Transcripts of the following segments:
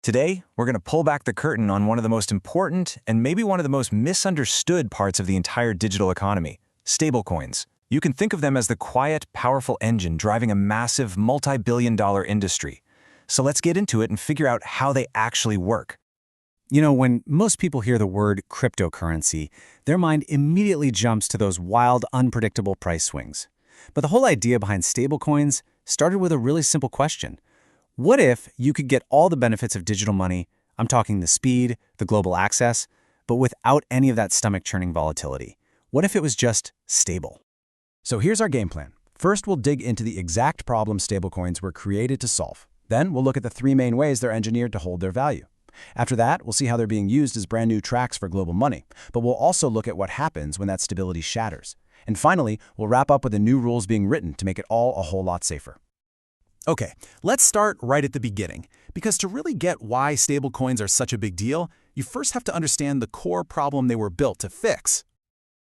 Today, we're going to pull back the curtain on one of the most important and maybe one of the most misunderstood parts of the entire digital economy, stablecoins. You can think of them as the quiet, powerful engine driving a massive, multi-billion-dollar industry. So let's get into it and figure out how they actually work. You know, when most people hear the word cryptocurrency, their mind immediately jumps to those wild, unpredictable price swings. But the whole idea behind stablecoins started with a really simple question. What if you could get all the benefits of digital money, I'm talking the speed, the global access, but without any of that stomach-churning volatility? What if it was just stable? So here's our game plan. First, we'll dig into the exact problem stablecoins were created to solve. Then we'll look at the three main ways they're engineered to hold their value. After that, we'll see how they're being used as brand new tracks for global money, but we'll also look at what happens when that stability shatters. And finally, we'll wrap up with the new rules being written to make it all a whole lot safer. Okay, let's start right at the beginning, because to really get why stablecoins are such a big deal, you first have to understand the core problem they were built to fix.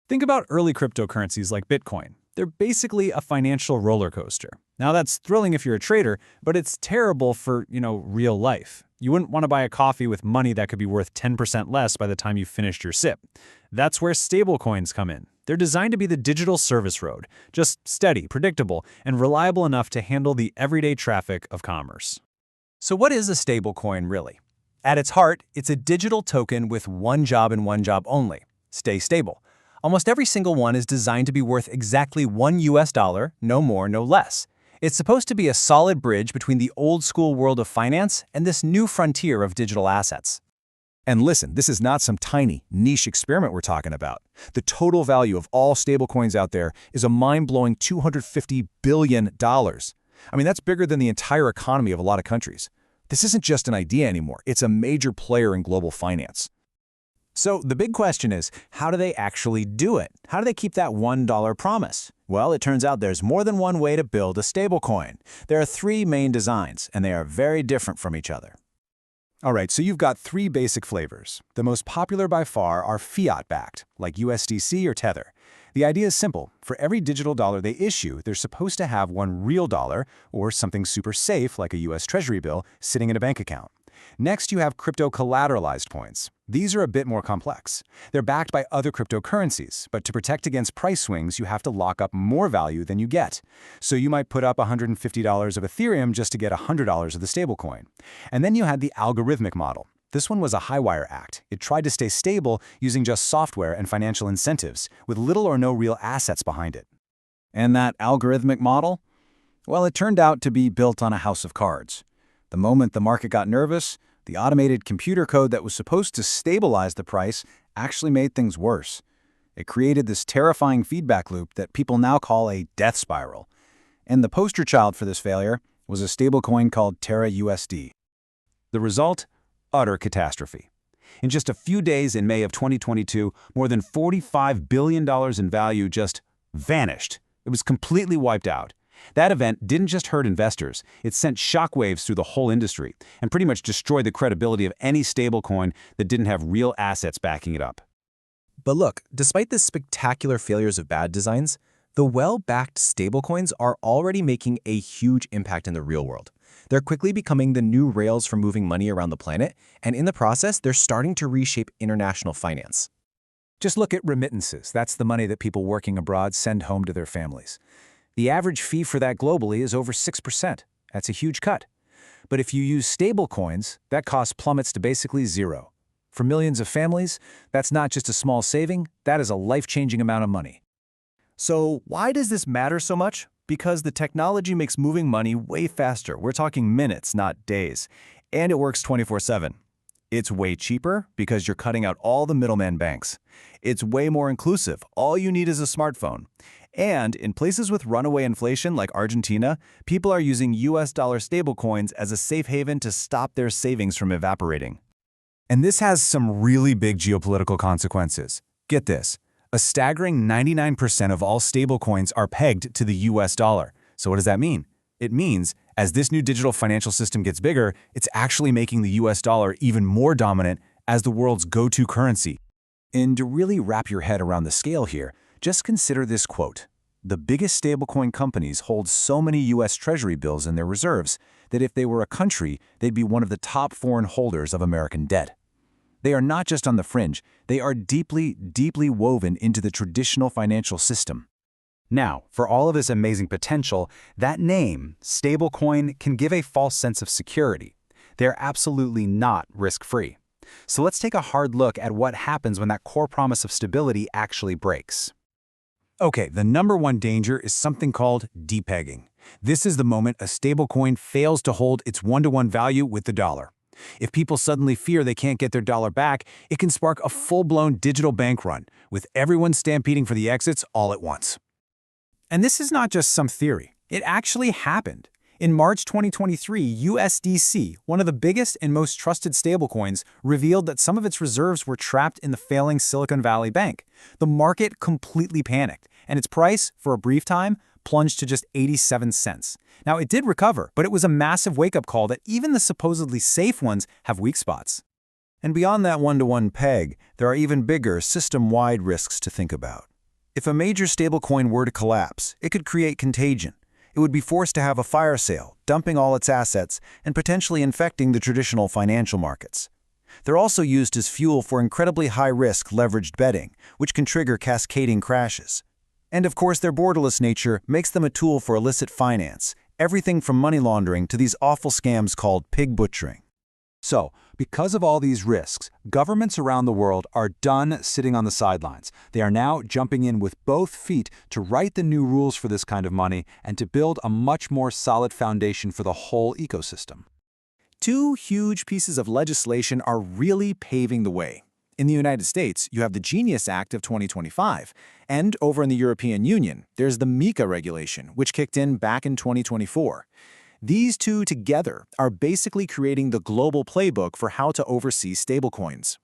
Think about early cryptocurrencies like Bitcoin. They're basically a financial roller coaster. Now that's thrilling if you're a trader, but it's terrible for, real life. You wouldn't want to buy a coffee with money that could be worth 10% less by the time you finished your sip. That's where stablecoins come in. They're designed to be the digital service road, just steady, predictable, and reliable enough to handle the everyday traffic of commerce. So what is a stablecoin really? At its heart, it's a digital token with one job and one job only: stay stable. Almost every single one is designed to be worth exactly $1, no more, no less. It's supposed to be a solid bridge between the old-school world of finance and this new frontier of digital assets. And listen, this is not some tiny, niche experiment we're talking about. The total value of all stablecoins out there is a mind-blowing $250 billion. I mean, that's bigger than the entire economy of a lot of countries. This isn't just an idea anymore. It's a major player in global finance. So the big question is, how do they actually do it? How do they keep that $1 promise? Well, it turns out there's more than one way to build a stablecoin. There are three main designs, and they are very different from each other. All right, so you've got three basic flavors. The most popular by far are fiat-backed, like USDC or Tether. The idea is simple. For every digital dollar they issue, they're supposed to have one real dollar, or something super safe like a US Treasury bill, sitting in a bank account. Next, you have crypto-collateralized coins. These are a bit more complex. They're backed by other cryptocurrencies, but to protect against price swings, you have to lock up more value than you get. So you might put up $150 of Ethereum just to get $100 of the stablecoin. And then you had the algorithmic model. This one was a high-wire act. It tried to stay stable using just software and financial incentives, with little or no real assets behind it. And that algorithmic model? Well, it turned out to be built on a house of cards. The moment the market got nervous, the automated computer code that was supposed to stabilize the price actually made things worse. It created this terrifying feedback loop that people now call a death spiral. And the poster child for this failure was a stablecoin called TerraUSD. The result? Utter catastrophe. In just a few days in May of 2022, more than $45 billion in value just vanished. It was completely wiped out. That event didn't just hurt investors, it sent shockwaves through the whole industry and pretty much destroyed the credibility of any stablecoin that didn't have real assets backing it up. But look, despite the spectacular failures of bad designs, the well-backed stablecoins are already making a huge impact in the real world. They're quickly becoming the new rails for moving money around the planet, and in the process, they're starting to reshape international finance. Just look at remittances. That's the money that people working abroad send home to their families. The average fee for that globally is over 6%. That's a huge cut. But if you use stablecoins, that cost plummets to basically zero. For millions of families, that's not just a small saving, that is a life-changing amount of money. So why does this matter so much? Because the technology makes moving money way faster. We're talking minutes, not days. And it works 24/7. It's way cheaper because you're cutting out all the middleman banks. It's way more inclusive. All you need is a smartphone. And in places with runaway inflation like Argentina, people are using US dollar stablecoins as a safe haven to stop their savings from evaporating. And this has some really big geopolitical consequences. Get this. A staggering 99% of all stablecoins are pegged to the US dollar. So what does that mean? It means, as this new digital financial system gets bigger, it's actually making the US dollar even more dominant as the world's go-to currency. And to really wrap your head around the scale here, just consider this quote. The biggest stablecoin companies hold so many U.S. Treasury bills in their reserves that if they were a country, they'd be one of the top foreign holders of American debt. They are not just on the fringe, they are deeply, deeply woven into the traditional financial system. Now, for all of this amazing potential, that name, stablecoin, can give a false sense of security. They're absolutely not risk-free. So let's take a hard look at what happens when that core promise of stability actually breaks. Okay, the number one danger is something called depegging. This is the moment a stablecoin fails to hold its one-to-one value with the dollar. If people suddenly fear they can't get their dollar back, it can spark a full-blown digital bank run, with everyone stampeding for the exits all at once. And this is not just some theory. It actually happened. In March 2023, USDC, one of the biggest and most trusted stablecoins, revealed that some of its reserves were trapped in the failing Silicon Valley Bank. The market completely panicked, and its price, for a brief time, plunged to just 87 cents. Now, it did recover, but it was a massive wake-up call that even the supposedly safe ones have weak spots. And beyond that one-to-one peg, there are even bigger system-wide risks to think about. If a major stablecoin were to collapse, it could create contagion. It would be forced to have a fire sale, dumping all its assets and potentially infecting the traditional financial markets. They're also used as fuel for incredibly high-risk leveraged betting, which can trigger cascading crashes. And of course, their borderless nature makes them a tool for illicit finance, everything from money laundering to these awful scams called pig butchering. So, because of all these risks, governments around the world are done sitting on the sidelines. They are now jumping in with both feet to write the new rules for this kind of money and to build a much more solid foundation for the whole ecosystem. Two huge pieces of legislation are really paving the way. In the United States, you have the Genius Act of 2025, and over in the European Union, there's the MiCA regulation, which kicked in back in 2024. These two together are basically creating the global playbook for how to oversee stablecoins.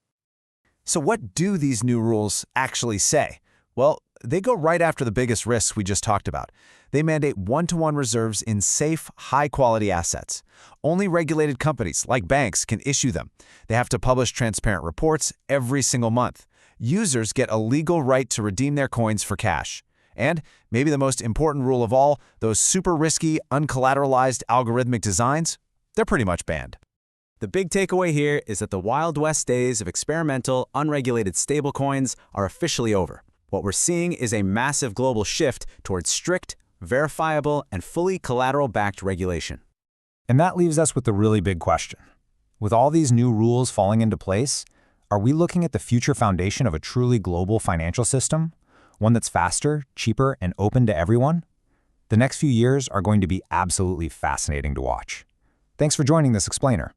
So what do these new rules actually say? Well, they go right after the biggest risks we just talked about. They mandate one-to-one reserves in safe, high-quality assets. Only regulated companies, like banks, can issue them. They have to publish transparent reports every single month. Users get a legal right to redeem their coins for cash. And, maybe the most important rule of all, those super risky, uncollateralized algorithmic designs, they're pretty much banned. The big takeaway here is that the Wild West days of experimental, unregulated stablecoins are officially over. What we're seeing is a massive global shift towards strict, verifiable, and fully collateral-backed regulation. And that leaves us with the really big question. With all these new rules falling into place, are we looking at the future foundation of a truly global financial system? One that's faster, cheaper, and open to everyone? The next few years are going to be absolutely fascinating to watch. Thanks for joining this explainer.